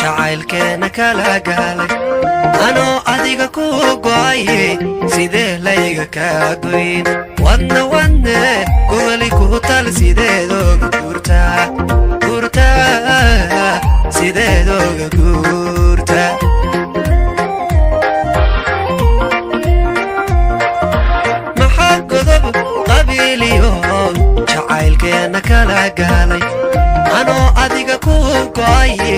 jacaylkeena kala gaalay anoo adiga ku go'aye sidee layga kaa goyn wadne goboli ku tal sideedooga guurtaa sideedooga guurta maxaa godob qabiiliyo jacaylkeena kala gaalay anoo adiga ku go'aye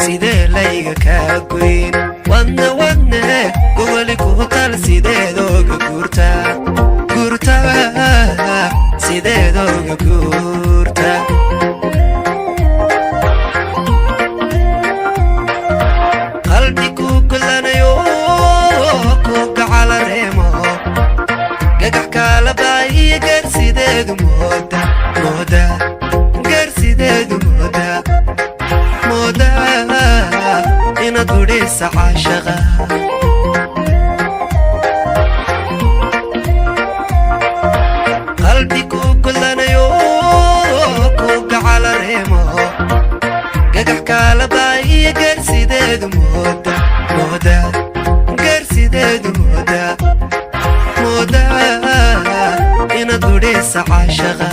sidee layga kaa goyn wadne goboli ku tal sideedooga guurtaa sideedooga guurta qalbi ku gudanayo ku gacala reemo gagax kala baahiya gaarsideedu mooda inaad gudhaysa caashaqa qalbi ku gudanayo ku gacala reemo gagax kala baahiya gaarsideedu mooda inaad gudhaysa caashaqa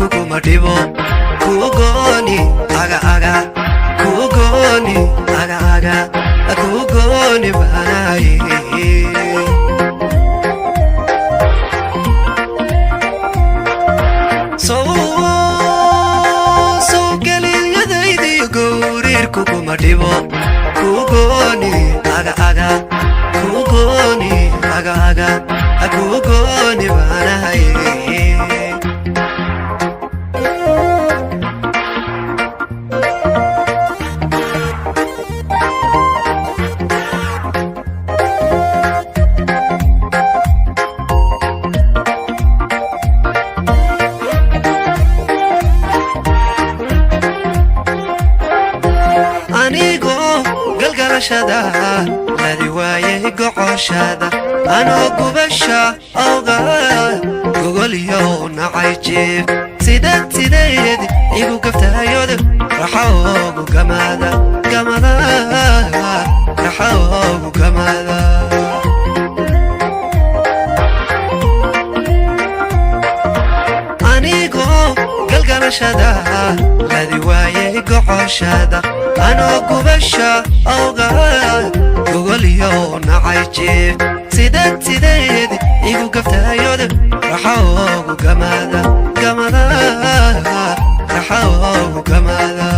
kuguma dhibo kugoni aga kugoni banaye so galiyadaydi gowrir kuguma dhibo kugoni aga kugoni kugoni banaye ladi waayay gocoshada anoo gubasha awga gogolyow nacay jiif sideed igu gaftaayoda raxawgu gamada raxawgu gamada anigoo galgalashada ladi waayay gocoshada anoo gubasha awga gogolyow nacay jiif sideed igu gaftaayoda raxawgu gamada raxawgu gamada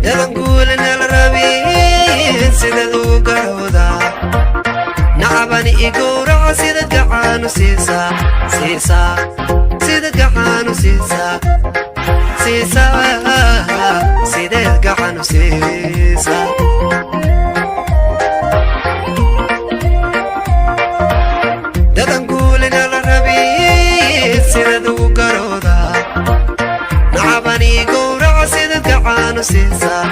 yadan guulinala rabin sidad ugu garowda nacabani igowraca sidad gacaanu siisaa sidad gacaanu siisaa sideed gacaanu siisaa dadan guulinala rabin sidad ugu garowda nacabani gowraca sidad gacaanu siisaa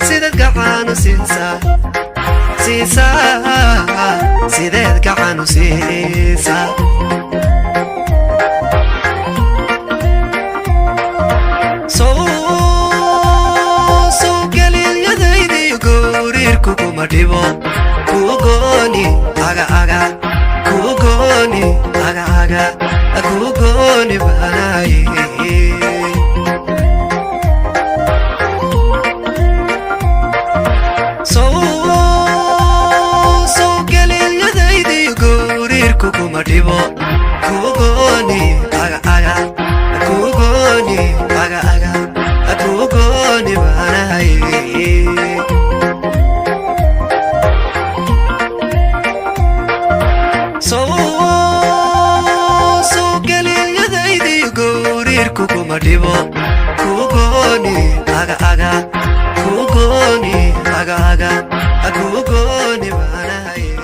sidad gacaanu siisaa sideed gacaanu siisaa galiyadaydi gowrir kuguma dhibo kugoni aga kugoni banaye galiyadaydi gowrir kuguma dhibo kugoni aga kugoni kugoni banaye so kuguma dhibo kugoni aga kugoni aga kugoni banahaye